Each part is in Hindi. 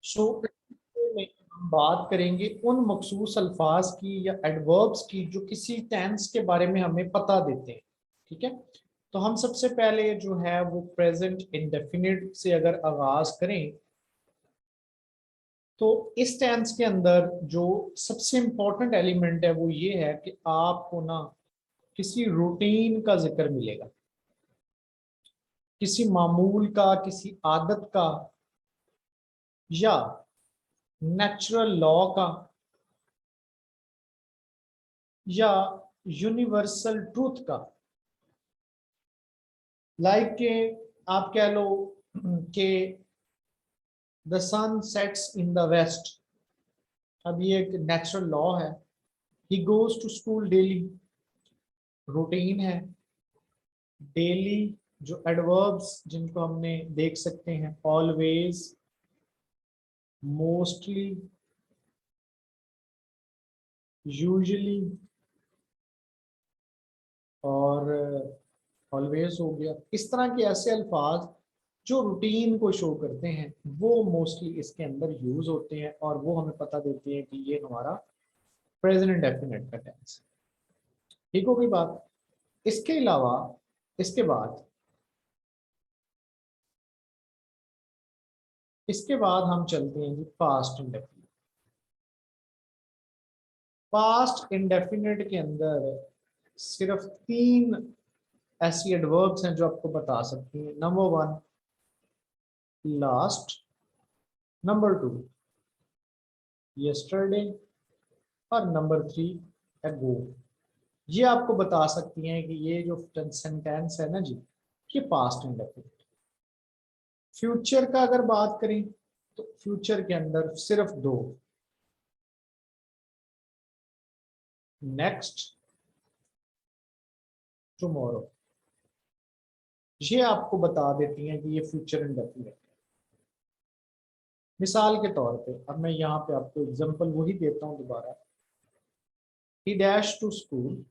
सो में हम बात करेंगे उन मखसूस अल्फाज की या एडवर्ब्स की जो किसी टेंस के बारे में हमें पता देते हैं। ठीक है, तो हम सबसे पहले जो है वो प्रेजेंट इंडेफिनिट से अगर आगाज करें, तो इस टेंस के अंदर जो सबसे इंपॉर्टेंट एलिमेंट है वो ये है कि आपको ना किसी रूटीन का जिक्र मिलेगा, किसी मामूल का, किसी आदत का, या नेचुरल लॉ का, या यूनिवर्सल ट्रूथ का। लाइक के आप कह लो कि the sun sets in the west. अब ये एक नेचुरल लॉ है। He goes to school daily, routine है। डेली जो एडवर्ब्स जिनको हमने देख सकते हैं, ऑलवेज, मोस्टली, यूजुअली, और ऑलवेज हो गया। इस तरह के ऐसे अल्फाज जो रूटीन को शो करते हैं वो मोस्टली इसके अंदर यूज होते हैं, और वो हमें पता देते हैं कि ये हमारा प्रेजेंट इंडेफिनिट का टेंस है। ठीक हो गई बात। इसके अलावा इसके बाद हम चलते हैं जी पास्ट इंडेफिनिट। पास्ट इंडेफिनिट के अंदर सिर्फ तीन ऐसी एडवर्ब्स हैं जो आपको बता सकती हैं। Number one, last. Number two, yesterday. और नंबर थ्री, अगो। ये आपको बता सकती हैं कि ये जो सेंटेंस है ना जी, ये पास्ट इंडेफिनिट। फ्यूचर का अगर बात करें तो फ्यूचर के अंदर सिर्फ दो, नेक्स्ट, टुमारो। ये आपको बता देती हैं कि ये फ्यूचर इंडेफिनिट है। मिसाल के तौर पे अब मैं यहाँ पे आपको एग्जांपल वही देता हूँ दोबारा। He dash to school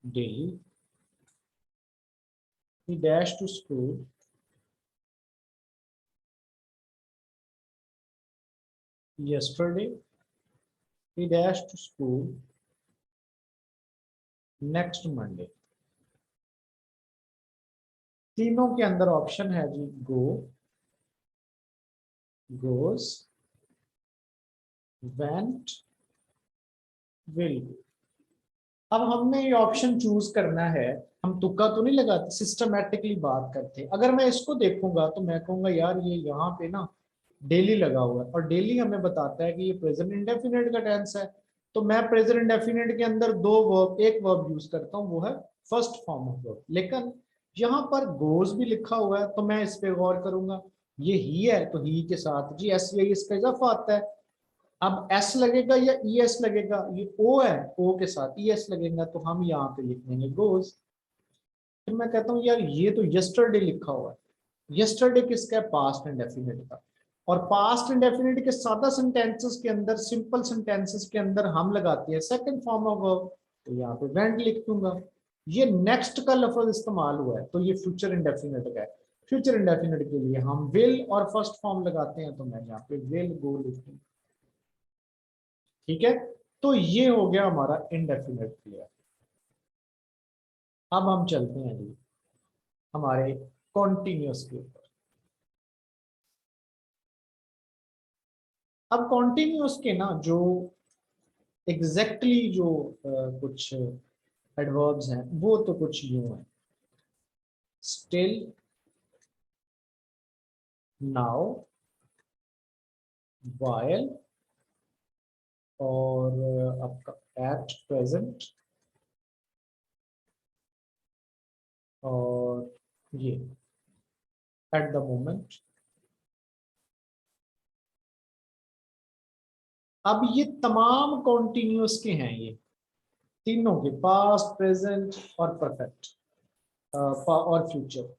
daily, he dashed to school yesterday, he dashed to school next Monday। तीनों के अंदर ऑप्शन है जी, गो, गोज, वेंट, विल। अब हमने ये ऑप्शन चूज करना है। हम तुक्का तो नहीं लगाते, सिस्टमेटिकली बात करते हैं। अगर मैं इसको देखूंगा तो मैं कहूंगा यार ये यहाँ पे ना डेली लगा हुआ है, और डेली हमें बताता है कि ये प्रेजेंट इंडेफिनिट का टेंस है। तो मैं प्रेजेंट इंडेफिनिट के अंदर दो वर्ब, एक वर्ब यूज करता हूँ, वो है फर्स्ट फॉर्म ऑफ वर्ब। लेकिन यहाँ पर गोज भी लिखा हुआ है तो मैं इस पे गौर करूंगा। ये ही है तो ही के साथ जी एस या इसका इजाफा आता है। अब एस लगेगा या ई एस लगेगा, ये ओ है, ओ के साथ ई एस लगेगा, तो हम यहाँ पे लिख देंगे गोज। फिर मैं कहता हूँ यार ये तो यस्टरडे लिखा हुआ है। यस्टरडे किसका है? पास्ट इंडेफिनिट का। और पास्ट इंडेफिनिट के सादा सेंटेंसेस के अंदर, सिंपल सेंटेंसेस के अंदर हम लगाते हैं सेकंड फॉर्म ऑफ वर्ब, तो यहाँ पे वेंट लिख दूंगा। ये नेक्स्ट का लफ्ज इस्तेमाल हुआ है तो ये फ्यूचर इंडेफिनिट का है। फ्यूचर इंडेफिनिट के लिए हम विल और फर्स्ट फॉर्म लगाते हैं, तो मैं यहाँ पे विल गो लिख दूंगा। ठीक है, तो ये हो गया हमारा इंडेफिनिट क्लियर। अब हम चलते हैं जी हमारे कॉन्टिन्यूस के ऊपर। अब कॉन्टिन्यूस के ना जो एग्जैक्टली जो कुछ एडवर्ब्स हैं वो तो कुछ यूं है, स्टिल, नाउ, वाइल, और आपका एट प्रेजेंट, और ये एट द मोमेंट। अब ये तमाम कॉन्टिन्यूस के हैं, ये तीनों के, पास्ट, प्रेजेंट और परफेक्ट और फ्यूचर।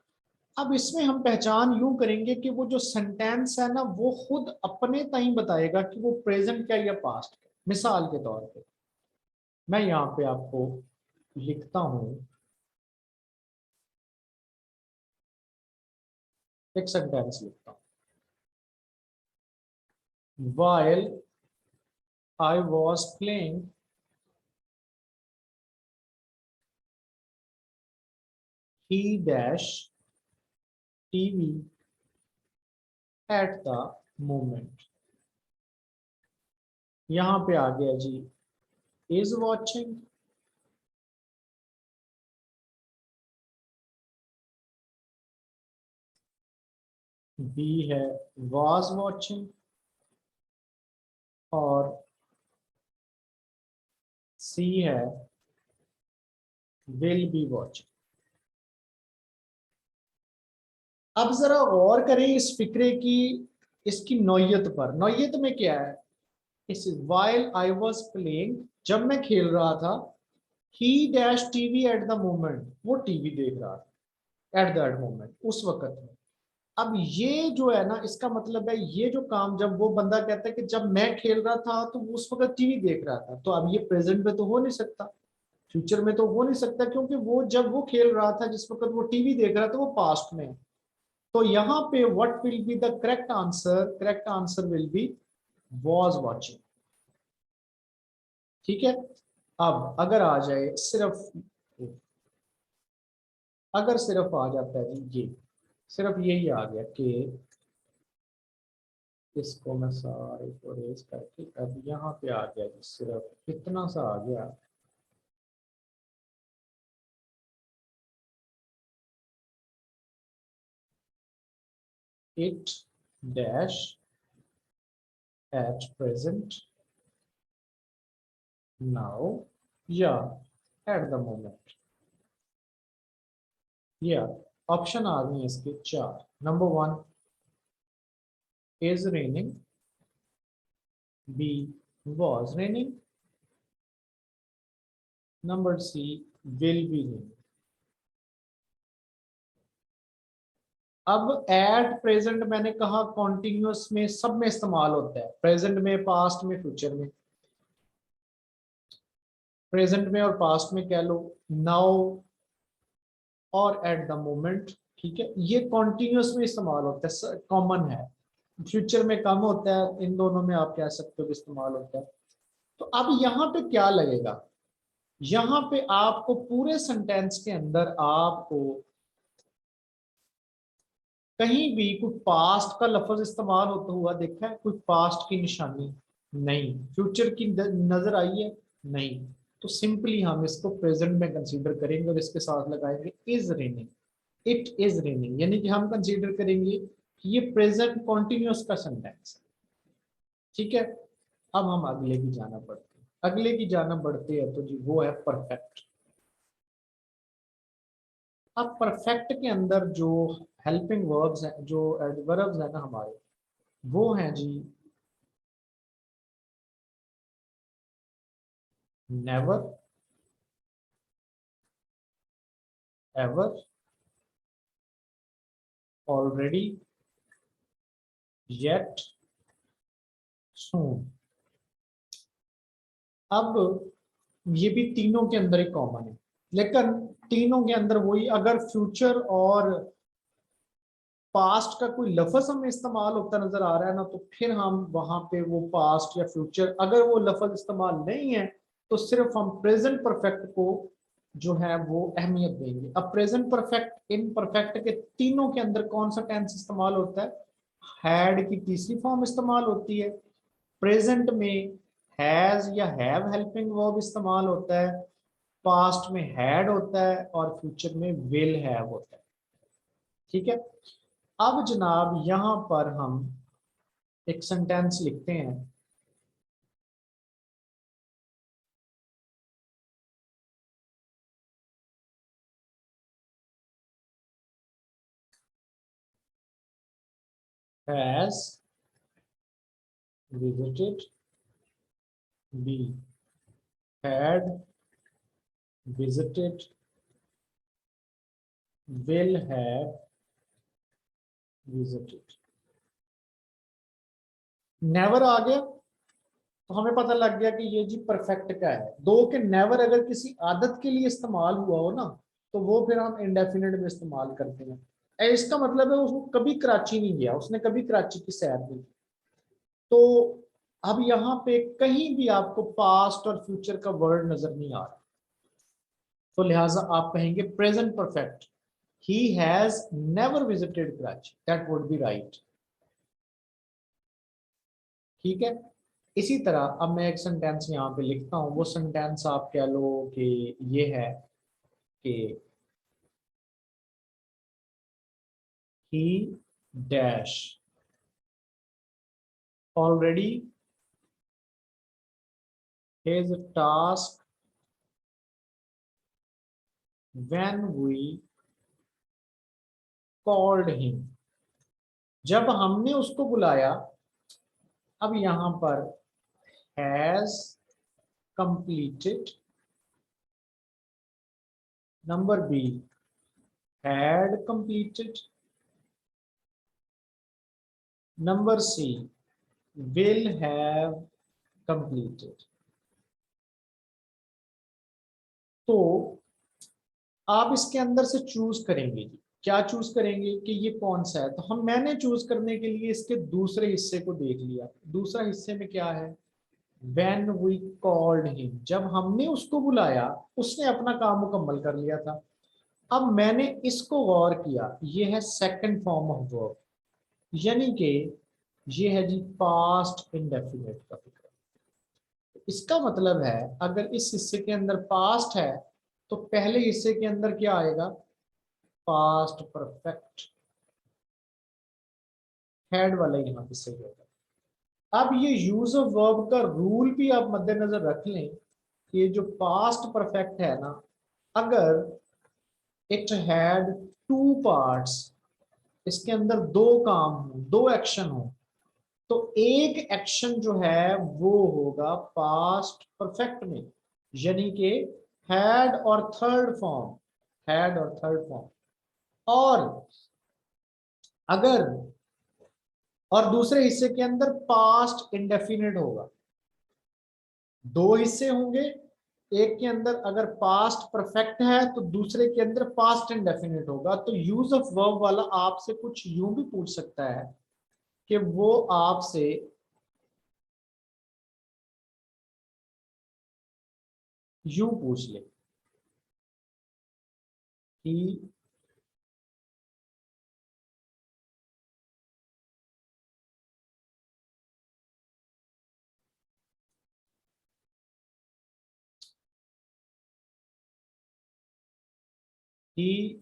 अब इसमें हम पहचान यूं करेंगे कि वो जो सेंटेंस है ना वो खुद अपने ताई बताएगा कि वो प्रेजेंट क्या या पास्ट क्या। मिसाल के तौर पे मैं यहाँ पे आपको लिखता हूं, एक सेंटेंस लिखता हूं, while I was playing he dash TV at the moment। यहां पे आ गया जी is watching, B है was watching, और C है will be watching। अब जरा गौर करें इस फिक्रे की, इसकी नौयत पर। नौयत में क्या है, इस while I was playing, जब मैं खेल रहा था, he dash TV at the moment, वो टीवी देख रहा था at that moment, उस वक्त में। अब ये जो है ना, इसका मतलब है ये जो काम, जब वो बंदा कहता है कि जब मैं खेल रहा था तो वो उस वक्त टीवी देख रहा था, तो अब ये प्रेजेंट में तो हो नहीं सकता, फ्यूचर में तो हो नहीं सकता, क्योंकि वो जब वो खेल रहा था, जिस वक्त वो टीवी देख रहा था, वो पास्ट में है। तो यहाँ पे what will be the correct answer, correct answer will be was watching. ठीक है। अब अगर आ जाए सिर्फ, अगर सिर्फ आ जाता है जी ये, सिर्फ यही आ गया कि इसको मैं सारे को रेज करके अब यहाँ पे आ गया जी, सिर्फ इतना सा आ गया, it dash at present now या एट द मोमेंट, या ऑप्शन आ गए इसके चार। Number 1 is raining, B was raining, number C will be raining। अब एट प्रेजेंट मैंने कहा कॉन्टिन्यूस में सब में इस्तेमाल होता है, प्रेजेंट में, पास्ट में, फ्यूचर में। प्रेजेंट में और पास्ट में कह लो, नाउ और एट द मोमेंट। ठीक है, ये कॉन्टिन्यूस में इस्तेमाल होता है, कॉमन है। फ्यूचर में कम होता है, इन दोनों में आप कह सकते हो कि इस्तेमाल होता है। तो अब यहाँ पे क्या लगेगा, यहाँ पे आपको पूरे सेंटेंस के अंदर आपको कहीं भी कोई पास्ट का लफ्ज इस्तेमाल होता हुआ देखा है, कोई पास्ट की निशानी नहीं, फ्यूचर की नजर आई है नहीं, तो सिंपली हम इसको प्रेजेंट में कंसीडर करेंगे और इसके साथ लगाएंगे is raining, it is raining, यानी कि हम कंसीडर करेंगे कि ये प्रेजेंट कॉन्टिन्यूस का सेंटेंस है। ठीक है। अब हम अगले की जाना बढ़ते हैं, अगले की जाना बढ़ते हैं तो जी वो है परफेक्ट। अब परफेक्ट के अंदर जो हेल्पिंग वर्ब्स हैं, जो एडवर्ब्स हैं ना हमारे, वो हैं जी नेवर, एवर, ऑलरेडी, येट, सून। अब ये भी तीनों के अंदर ही कॉमन है, लेकिन तीनों के अंदर वही, अगर फ्यूचर और पास्ट का कोई लफ्ज हमें इस्तेमाल होता नजर आ रहा है ना, तो फिर हम वहां पे वो पास्ट या फ्यूचर, अगर वो लफ्ज इस्तेमाल नहीं है तो सिर्फ हम प्रेजेंट परफेक्ट को जो है वो अहमियत देंगे। अब प्रेजेंट परफेक्ट, इन परफेक्ट के तीनों के अंदर कौन सा टेंस इस्तेमाल होता है, हैड की तीसरी फॉर्म इस्तेमाल होती है। प्रेजेंट में हैज या हैव हेल्पिंग वर्ब इस्तेमाल होता है, पास्ट में हैड होता है, और फ्यूचर में विल हैव होता है। ठीक है। अब जनाब यहां पर हम एक सेंटेंस लिखते हैं, has visited, B had visited, will have visited. Never आ गया तो हमें पता लग गया कि ये जी परफेक्ट का है। दो के नेवर अगर किसी आदत के लिए इस्तेमाल हुआ हो ना, तो वो फिर हम इंडेफिनिट में इस्तेमाल करते हैं। इसका मतलब है उसको कभी कराची नहीं गया, उसने कभी कराची की सैर नहीं की। तो अब यहाँ पे कहीं भी आपको पास्ट और फ्यूचर का वर्ड नजर नहीं आ रहा, तो लिहाजा आप कहेंगे present perfect, he has never visited Karachi, that would be right. ठीक है। इसी तरह अब मैं एक सेंटेंस यहाँ पे लिखता हूँ, वो सेंटेंस आप कह लो कि ये है कि ही dash already his task when we called him, जब हमने उसको बुलाया। अब यहां पर has completed, number B had completed, number C will have completed। तो आप इसके अंदर से चूज करेंगे जी, क्या चूज करेंगे कि ये कौन सा है। तो मैंने चूज करने के लिए इसके दूसरे हिस्से को देख लिया। दूसरा हिस्से में क्या है, when we called him, जब हमने उसको बुलाया उसने अपना काम मुकम्मल कर लिया था। अब मैंने इसको गौर किया, ये है सेकंड फॉर्म ऑफ वर्ब, यानी कि ये है जी पास्ट इंडेफिनिट का फिक्र। इसका मतलब है अगर इस हिस्से के अंदर पास्ट है तो पहले हिस्से के अंदर क्या आएगा, पास्ट परफेक्ट, हेड वाला यहाँ पे सही होगा। अब ये यूज ऑफ वर्ब का रूल भी आप मद्देनजर रख लें कि ये जो पास्ट परफेक्ट है ना, अगर इट हैड टू पार्ट्स, इसके अंदर दो काम हो, दो एक्शन हो, तो एक एक्शन जो है वो होगा पास्ट परफेक्ट में, यानी कि हैड और थर्ड फॉर्म, हैड और थर्ड फॉर्म। और अगर और दूसरे हिस्से के अंदर पास्ट इंडेफिनिट होगा। दो हिस्से होंगे, एक के अंदर अगर पास्ट परफेक्ट है तो दूसरे के अंदर पास्ट इंडेफिनिट होगा। तो यूज ऑफ वर्ब वाला आपसे कुछ यूं भी पूछ सकता है कि वो आपसे यूं पूछ ले कि ही,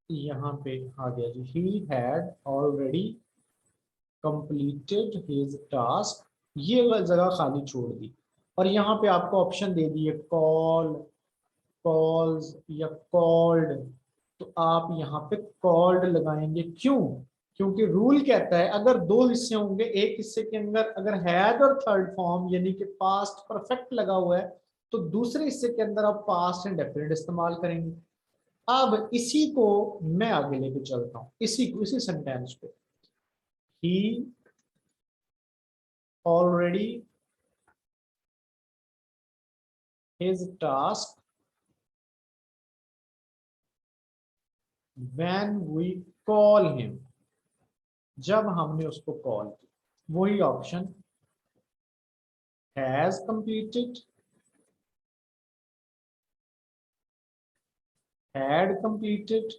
यहाँ पे आ गया जी, he had already completed his task, ये जगह खाली छोड़ दी और यहाँ पे आपको ऑप्शन दे दिए कॉल, कॉल्स या कॉल्ड। तो आप यहाँ पे कॉल्ड लगाएंगे, क्यों, क्योंकि रूल कहता है अगर दो हिस्से होंगे, एक हिस्से के अंदर अगर हैड और थर्ड फॉर्म यानी कि पास्ट परफेक्ट लगा हुआ है तो दूसरे हिस्से के अंदर आप पास्ट एंड डेफिनेट इस्तेमाल करेंगे। अब इसी को मैं आगे लेके चलता हूं, इसी को, इसी सेंटेंस को, he already his task when we call him, जब हमने उसको कॉल किया। वही option has completed, had completed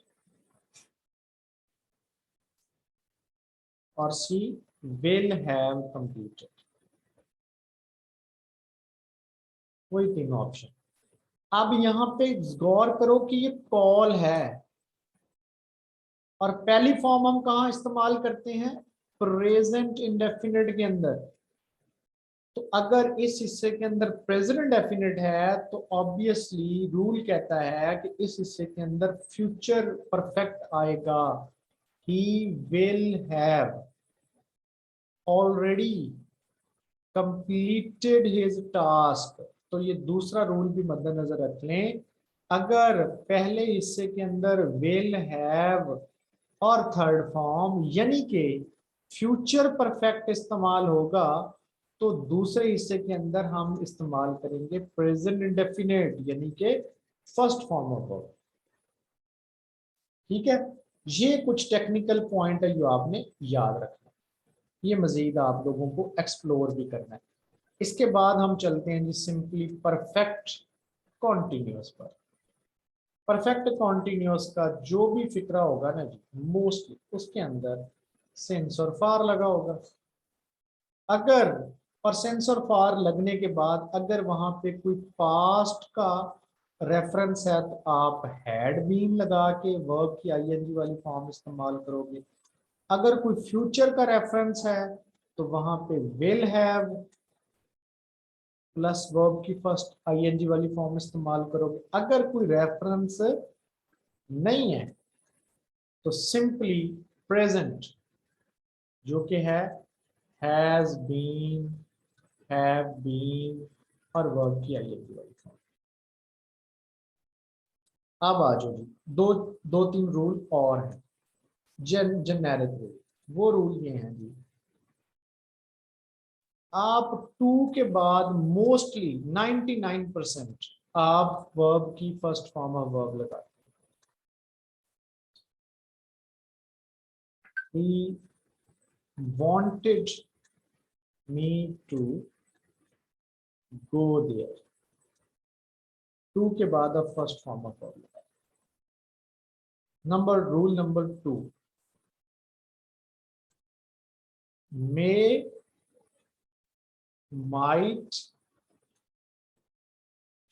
और सी विल हैव कंप्लीटेड, वही तीनों ऑप्शन। अब यहां पे गौर करो कि ये कॉल है और पहली फॉर्म हम कहां इस्तेमाल करते हैं, प्रेजेंट इंडेफिनिट के अंदर। तो अगर इस हिस्से के अंदर प्रेजेंट इंडेफिनिट है तो ऑब्वियसली रूल कहता है कि इस हिस्से के अंदर फ्यूचर परफेक्ट आएगा, he will have already completed his task. तो ये दूसरा रूल भी मद्देनजर रख लें, अगर पहले हिस्से के अंदर विल हैव और थर्ड फॉर्म यानी कि फ्यूचर परफेक्ट इस्तेमाल होगा तो दूसरे हिस्से के अंदर हम इस्तेमाल करेंगे प्रेजेंट इंडेफिनिट यानी कि फर्स्ट फॉर्म ऑफ वर्ब। ठीक है, ये कुछ टेक्निकल पॉइंट है जो आपने याद रखना, ये मजीद आप लोगों को एक्सप्लोर भी करना है। इसके बाद हम चलते हैं जी सिंपली परफेक्ट कॉन्टिन्यूअस पर। परफेक्ट कॉन्टिन्यूअस का जो भी फिक्रा होगा ना जी, मोस्टली उसके अंदर सिंस और फार लगा होगा। अगर और सेंस और फार लगने के बाद अगर वहां पे कोई पास्ट का रेफरेंस है तो आप हैड बीन लगा के वर्ब की आईएनजी वाली फॉर्म इस्तेमाल करोगे। अगर कोई फ्यूचर का रेफरेंस है तो वहां पे विल हैव प्लस वर्ब की फर्स्ट आईएनजी वाली फॉर्म इस्तेमाल करोगे। अगर कोई रेफरेंस नहीं है तो सिंपली प्रेजेंट जो कि है हैज बीन, हैव बीन और वर्ब की आईएनजी वाली फॉर्म। अब आ जाओ जी, दो दो तीन रूल और हैं, जेनेरिक रूल। वो रूल ये हैं जी, आप टू के बाद मोस्टली 99% आप वर्ब की फर्स्ट फॉर्म ऑफ वर्ब लगाते हैं। He wanted me to go there, to के बाद अब फर्स्ट फॉर्म ऑफ वर्ब लगाते हैं। Rule number 2, may, might,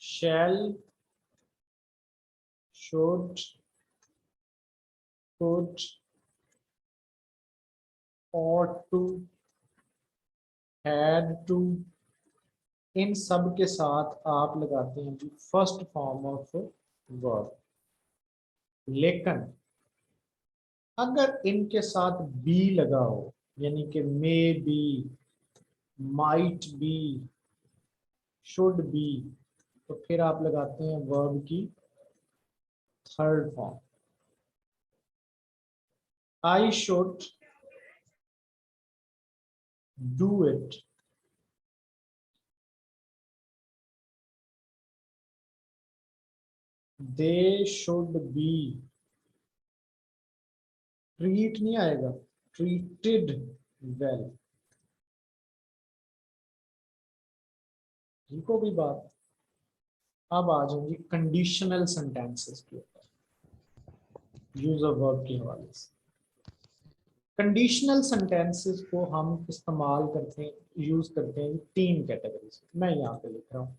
shall, should, could, ought to, had to, इन सब के साथ आप लगाते हैं जी फर्स्ट फॉर्म ऑफ वर्ब। लेकिन अगर इनके साथ बी लगा हो, यानी कि may be, might be, should be, तो फिर आप लगाते हैं वर्ब की third form. I should do it, they should be, treat नहीं आएगा, ट्रीटेड वेल। ठीक हो गई बात। अब आ जाएंगे कंडीशनल सेंटेंसेस के ऊपर यूज ऑफ वर्ब के हवाले से। कंडीशनल सेंटेंसेस को हम इस्तेमाल करते हैं, यूज करते हैं तीन कैटेगरीज। मैं यहाँ पे लिख रहा हूँ,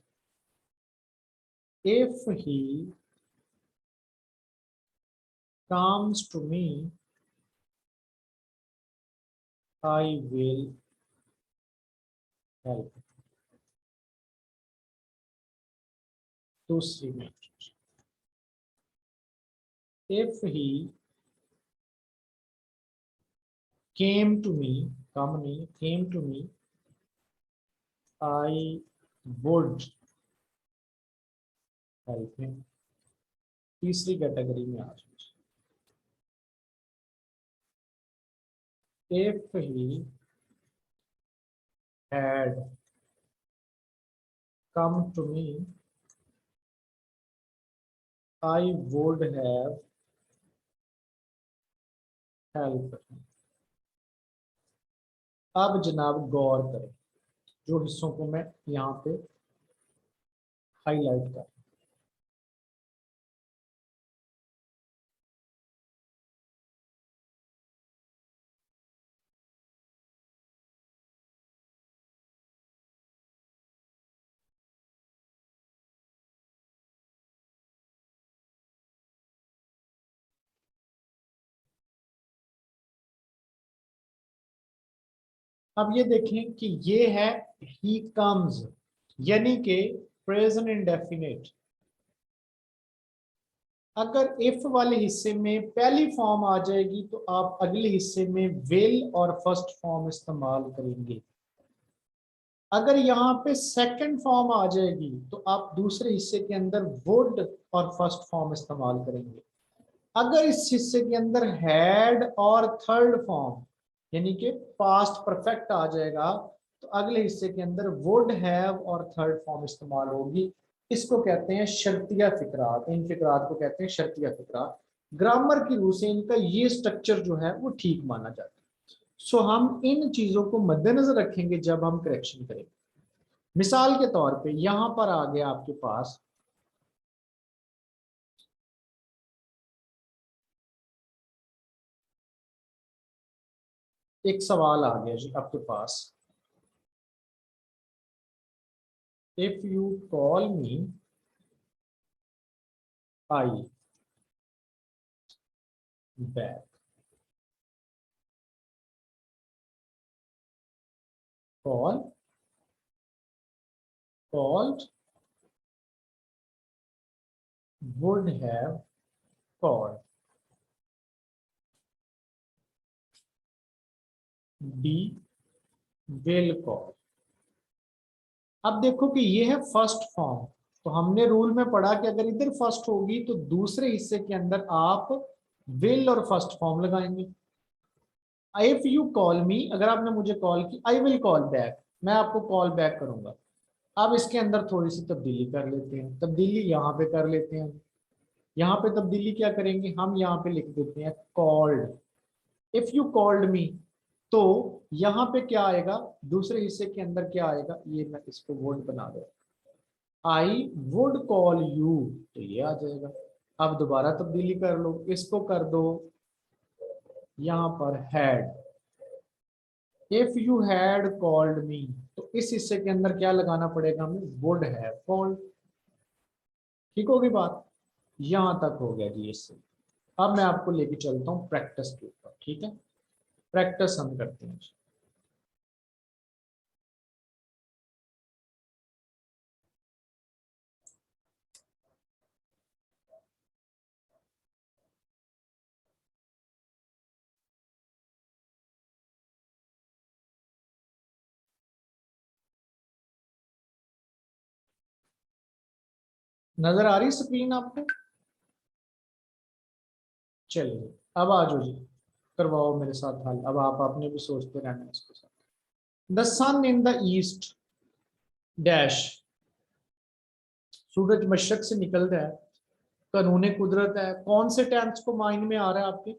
if he comes to me I will help. दूसरी में, if he came to me, come नहीं, came to me I would help him. तीसरी कैटेगरी में आ जाए, if he had come to me I would have helped him। अब जनाब गौर करें, जो हिस्सों को मैं यहाँ पे हाईलाइट कर, अब ये देखें कि ये है he comes, यानी कि प्रेजेंट इंडेफिनिट। अगर इफ वाले हिस्से में पहली फॉर्म आ जाएगी तो आप अगले हिस्से में विल और फर्स्ट फॉर्म इस्तेमाल करेंगे। अगर यहाँ पे सेकंड फॉर्म आ जाएगी तो आप दूसरे हिस्से के अंदर वुड और फर्स्ट फॉर्म इस्तेमाल करेंगे। अगर इस हिस्से के अंदर हैड और थर्ड फॉर्म यानी कि पास्ट परफेक्ट आ जाएगा तो अगले हिस्से के अंदर वुड हैव और थर्ड फॉर्म इस्तेमाल होगी। इसको कहते हैं शर्तिया फिकरात, इन फिकरात को कहते हैं शर्तिया फिकरात। ग्रामर की रूल से इनका ये स्ट्रक्चर जो है वो ठीक माना जाता है। सो हम इन चीजों को मद्देनजर रखेंगे जब हम करेक्शन करेंगे। मिसाल के तौर पे यहां पर आ गया आपके पास एक सवाल आ गया जी आपके पास, if you call me I back, call called would have called, be will call। अब देखो कि ये है फर्स्ट फॉर्म, तो हमने रूल में पढ़ा कि अगर इधर फर्स्ट होगी तो दूसरे हिस्से के अंदर आप विल और फर्स्ट फॉर्म लगाएंगे। इफ यू कॉल मी, अगर आपने मुझे कॉल की, आई विल कॉल बैक, मैं आपको कॉल बैक करूंगा। अब इसके अंदर थोड़ी सी तब्दीली कर लेते हैं, तब्दीली यहाँ पे कर लेते हैं। यहाँ पे तब्दीली क्या करेंगे, हम यहाँ पे लिख देते हैं called. If you called me, तो यहाँ पे क्या आएगा, दूसरे हिस्से के अंदर क्या आएगा, ये मैं इसको वर्ड बना दो, आई वुड कॉल यू, तो ये आ जाएगा। अब दोबारा तब्दीली कर लो, इसको कर दो यहाँ पर had, if you had called me, तो इस हिस्से के अंदर क्या लगाना पड़ेगा हमें, वुड हैव कॉल्ड। ठीक होगी बात, यहां तक हो गया जी इससे। अब मैं आपको लेके चलता हूँ प्रैक्टिस के ऊपर, ठीक है, प्रैक्टिस हम करते हैं। नजर आ रही स्क्रीन आपको, चलिए अब आ जाओ जी, करवाओ मेरे साथ हल। अब आप आपने भी सोचते रहना है इसके साथ। The sun in the east dash, सूरज मशरक से निकल रहा है, कानून कुदरत है। कौन से टेंस को माइंड में आ रहा है आपके,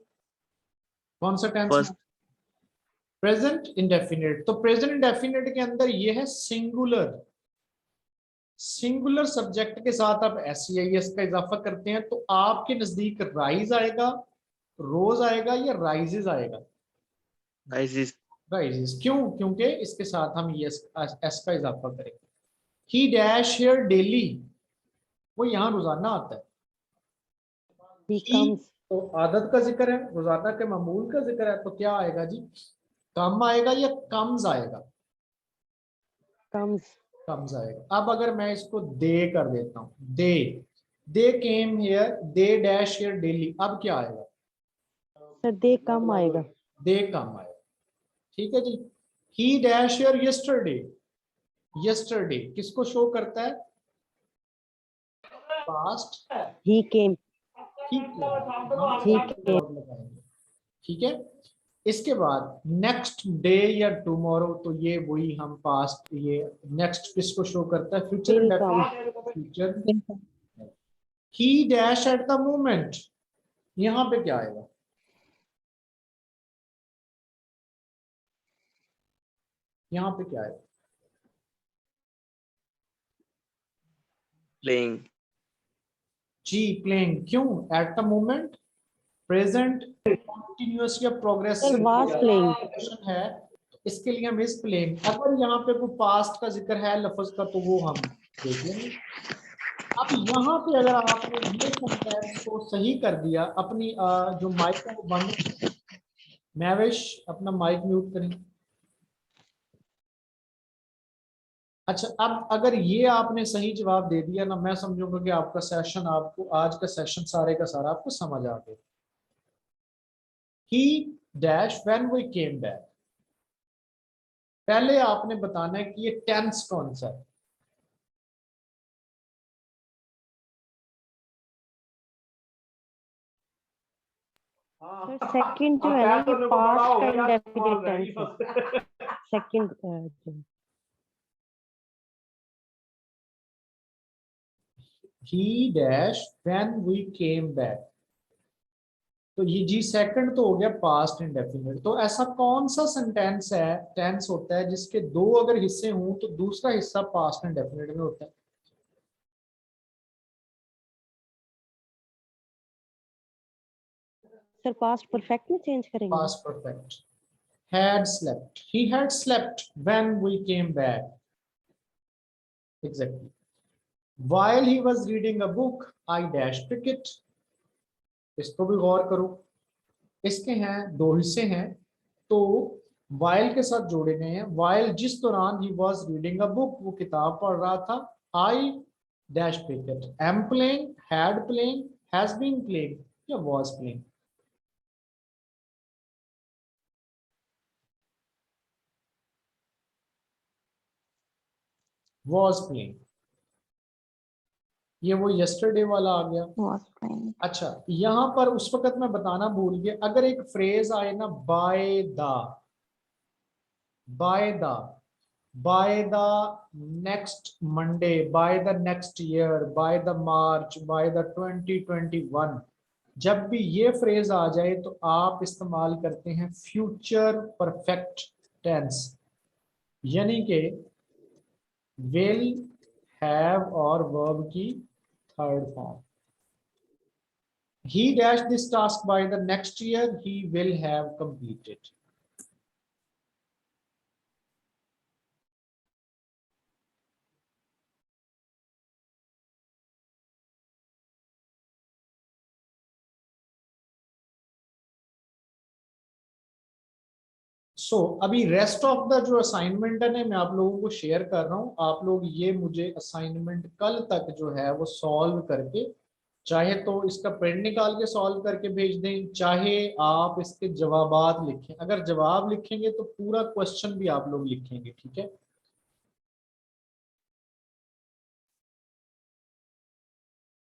कौन सा टेंस में, फर्स्ट प्रेजेंट इंडेफिनिट। तो प्रेजेंट इंडेफिनिट के अंदर ये है सिंगुलर, सिंगुलर सब्जेक्ट के साथ आप एस का इजाफा करते हैं तो आपके नजदीक राइज आएगा, रोज आएगा, या राइजेस आएगा, राइजिस राइजेस। क्यों, क्योंकि इसके साथ हम ये एस का इजाफा करेंगे। ही डैश हेयर डेली, वो यहाँ रोजाना आता है। he ही comes तो आदत का जिक्र है, रोजाना के मामूल का जिक्र है, तो क्या आएगा जी, कम आएगा या कम्स आएगा, comes कम्स आएगा। अब अगर मैं इसको दे कर देता हूँ, they came here, they dash here daily, अब क्या आएगा, sir they come आएगा दे कम आएगा। ठीक है जी। He dash here yesterday, yesterday किसको शो करता है, पास्ट, he came ठीक he came लगाएंगे। ठीक है, इसके बाद नेक्स्ट डे या टुमारो, तो ये वही हम पास्ट, ये नेक्स्ट किसको शो करता है, future, will come future. He dash at the moment, यहाँ पे क्या आएगा, यहाँ पे क्या आएगा, प्लेइंग जी प्लेइंग। क्यों, at the moment present continuous या sir प्रोग्रेसिव was playing है, तो इसके लिए हम इस प्लेइंग, अगर यहाँ पे कोई पास्ट का जिक्र है लफ्ज का तो वो हम देख लेंगे। अब यहाँ पे अगर आपने ये सेंटेंस को सही कर दिया, अपनी जो माइक है वो बंद, मैविश अपना माइक म्यूट करें। अच्छा, अब अगर ये आपने सही जवाब दे दिया ना, मैं समझूंगा कि आपका सेशन, आपको आज का सेशन सारे का सारा आपको समझ आ गया। He dash when we came back, पहले आपने बताना है कि ये टेंस कौन सा है। sir second जो है ना ये past का indefinite tense है second He dash when we came back, तो ये जी सेकंड तो हो गया पास्ट इंडेफिनिट। तो ऐसा कौन सा सेंटेंस है, टेंस होता है जिसके दो अगर हिस्से हों तो दूसरा हिस्सा पास्ट इंडेफिनिट में होता है? सर पास्ट परफेक्ट में चेंज करेंगे? Past perfect. had slept, he had slept when we came back, exactly. While he was reading a book I dashed cricket। इसको भी गौर करो, इसके हैं दो हिस्से हैं, तो while के साथ जोड़े गए हैं। while जिस दौरान he was reading a book, वो किताब पढ़ रहा था, I dashed cricket, am playing, had playing, has been playing या was playing? was playing। ये वो yesterday वाला आ गया। Was playing। अच्छा, यहां पर उस वक्त मैं बताना भूल गया, अगर एक फ्रेज आए ना by the, by the, by the next Monday, by the next year, by the March, by the 2021, जब भी ये फ्रेज आ जाए तो आप इस्तेमाल करते हैं फ्यूचर परफेक्ट टेंस, यानी कि विल, हैव और वर्ब की third form. He dashed this task by the next year, he will have completed। अभी रेस्ट ऑफ द जो असाइनमेंट है ना, मैं आप लोगों को शेयर कर रहा हूं। आप लोग ये मुझे असाइनमेंट कल तक जो है वो सॉल्व करके, चाहे तो इसका प्रिंट निकाल के सॉल्व करके भेज दें, चाहे आप इसके जवाबात लिखें। अगर जवाब लिखेंगे तो पूरा क्वेश्चन भी आप लोग लिखेंगे, ठीक है।